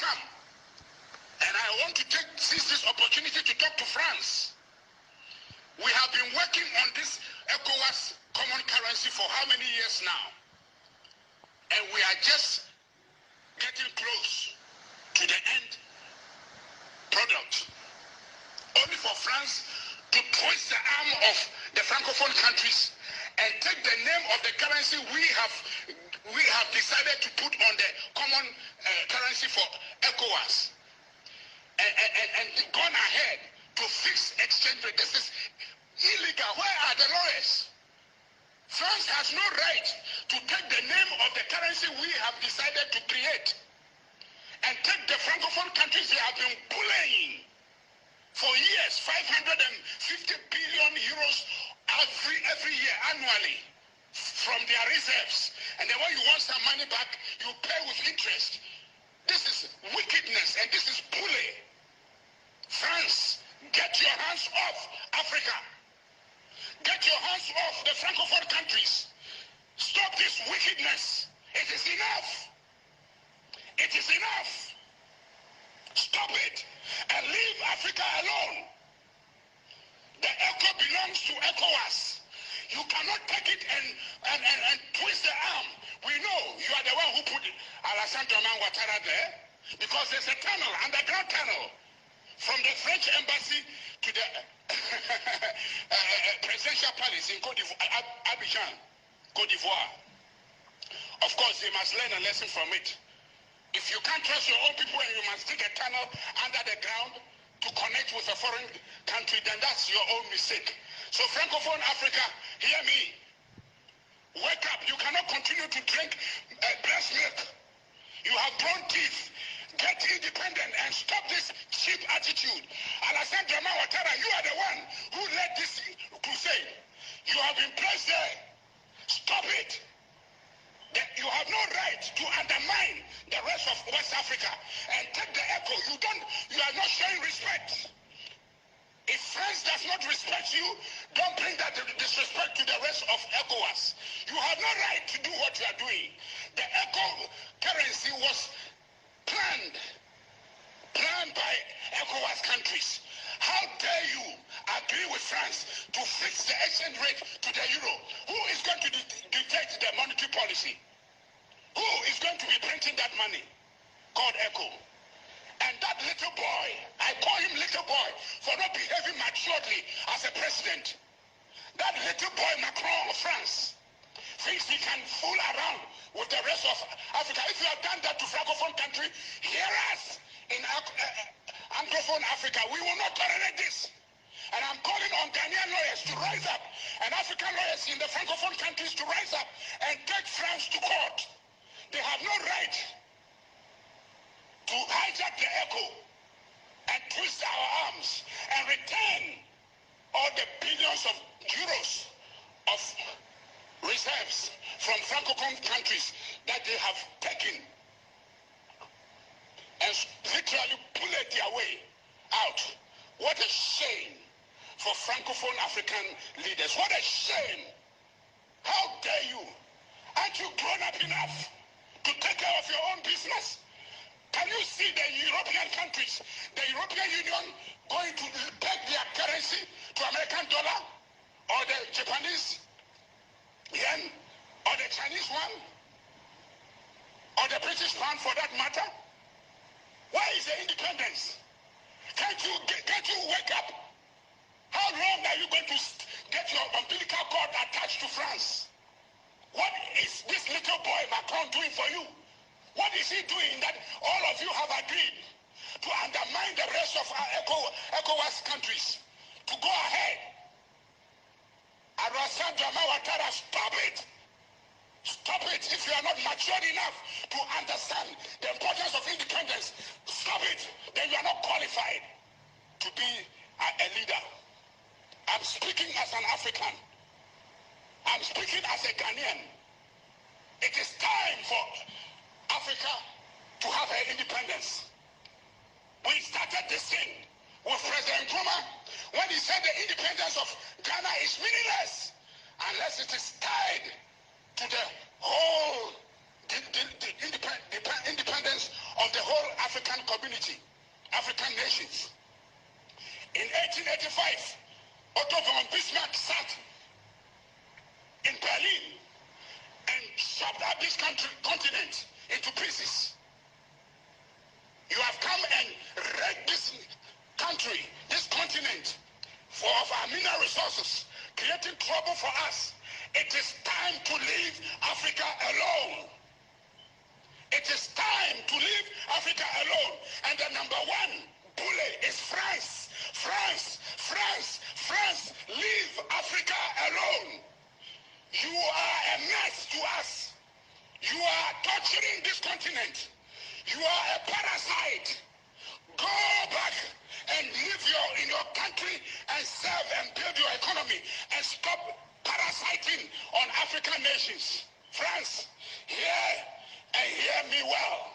come. And I want to seize this opportunity to talk to France. We have been working on this ECOWAS common currency for how many years now? And we are just getting close to the end product. Only for France to twist the arm of the Francophone countries and take the name of the currency we have decided to put on the common currency for ECOWAS and gone ahead to fix exchange rate. This is illegal. Where are the lawyers? France has no right to take the name of the currency we have decided to create and take the Francophone countries they have been bullying for years, 550 billion euros every year, annually, from their reserves. And then when you want some money back, you pay with interest. This is wickedness and this is bully. France, get your hands off Africa. Get your hands off the Francophone countries. Stop this wickedness. It is enough. It is enough. Stop it and leave Africa alone. The ECO belongs to ECOWAS. You cannot take it and twist the arm. We know you are the one who put Alassane Ouattara there because there's a tunnel, underground tunnel, from the French embassy to the presidential palace in Abidjan, Côte d'Ivoire. Of course, they must learn a lesson from it. If you can't trust your own people and you must dig a tunnel under the ground to connect with a foreign country, then that's your own mistake. So Francophone Africa, hear me. Wake up. You cannot continue to drink breast milk. You have grown teeth. Get independent and stop this cheap attitude. Alassane Ouattara, you are the one who led this crusade. You have been placed there. Stop it. You have no right to undermine the rest of West Africa and take the echo. You are not showing respect. If France does not respect you, don't bring that disrespect to the rest of ECOWAS. You have no right to do what you are doing. The echo currency was planned by ECOWAS countries. How dare you agree with France to fix the exchange rate to the euro? Who is going to dictate the monetary policy? Who is going to be printing that money? Called ECO. And that little boy, I call him little boy for not behaving maturely as a president. That little boy Macron of France thinks he can fool around with the rest of Africa. If you have done that to Francophone country, hear us in Anglophone Africa. We will not tolerate this. And I'm calling on Ghanaian lawyers to rise up and African lawyers in the Francophone countries to rise up and take France to court. They have no right to hijack the echo and twist our arms and return all the billions of euros of reserves from Francophone countries that they have taken and literally bullet their way out. What a shame for Francophone African leaders. What a shame. How dare you? Aren't you grown up enough to take care of your own business? Can you see the European countries, the European Union going to peg their currency to American dollar or the Japanese yen or the Chinese one or the British pound for that matter? Where is the independence? Can't you wake up? How long are you going to get your umbilical cord attached to France? What is this little boy Macron doing for you? What is he doing that all of you have agreed to undermine the rest of our ECOWAS countries? To go ahead. Alassane Ouattara, stop it. Stop it. If you are not mature enough to understand the importance of independence, stop it. Then you are not qualified to be a leader. I'm speaking as an African. I'm speaking as a Ghanaian. It is time for Africa to have her independence. We started this thing with President Nkrumah when he said the independence of Ghana is meaningless unless it is tied to the whole independence of the whole African African community, African nations. In 1885, Otto von Bismarck sat in Berlin and chopped up this continent into pieces. You have come and wrecked this country, this continent, for of our mineral resources, creating trouble for us. It is time to leave Africa alone. It is time to leave Africa alone. And the number one bully is France. France, leave Africa alone. You are a mess to us. You are torturing this continent. You are a parasite. Go back and live in your country and serve and build your economy and stop parasiting on African nations. France, hear and hear me well.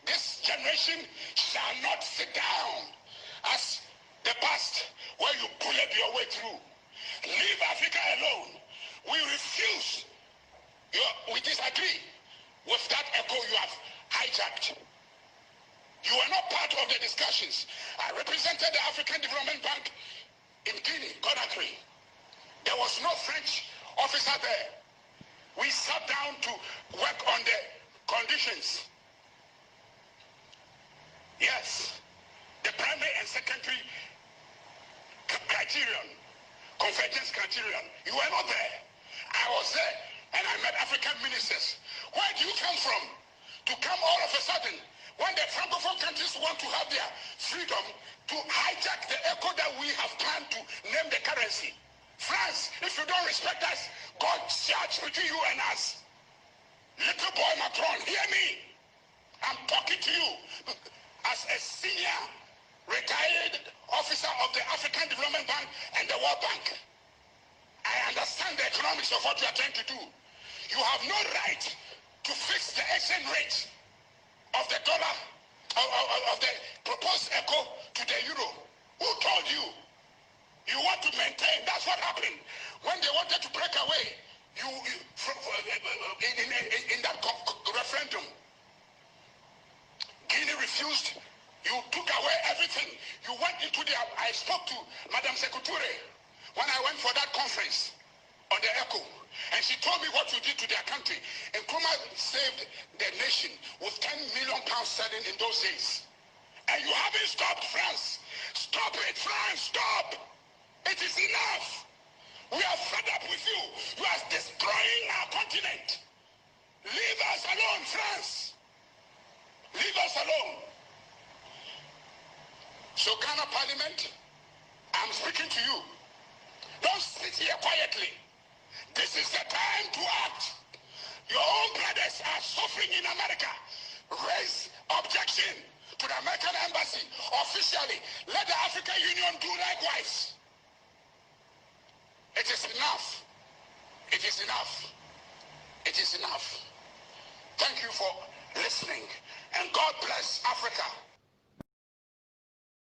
This generation shall not sit down as the past where you bullied your way through. Leave Africa alone. We refuse. We disagree with that echo you have hijacked. You were not part of the discussions. I represented the African Development Bank in Guinea, Conakry. There was no French officer there. We sat down to work on the conditions. Yes, the primary and secondary criterion, convergence criterion. You were not there. I was there, and I met African ministers. Where do you come from to come all of a sudden when the Francophone countries want to have their freedom to hijack the echo that we have planned to name the currency? France, if you don't respect us, God judge between you and us. Little boy Macron, hear me. I'm talking to you as a senior retired officer of the African Development Bank and the World Bank. I understand the economics of what you are trying to do. You have no right to fix the exchange rate of the dollar, of the proposed echo to the euro. Who told you? You want to maintain. That's what happened when they wanted to break away. In that referendum, Guinea refused. You took away everything. You went into the. I spoke to Madame Secretary when I went for that conference on the echo, and she told me what you did to their country. And Nkrumah saved the nation with 10 million pounds sterling in those days. And you haven't stopped, France. Stop it, France, stop. It is enough. We are fed up with you. You are destroying our continent. Leave us alone, France. Leave us alone. So, Ghana Parliament, I'm speaking to you. Don't sit here quietly. This is the time to act. Your own brothers are suffering in America. Raise objection to the American embassy officially. Let the African Union do likewise. It is enough. It is enough. It is enough. Thank you for listening. And God bless Africa.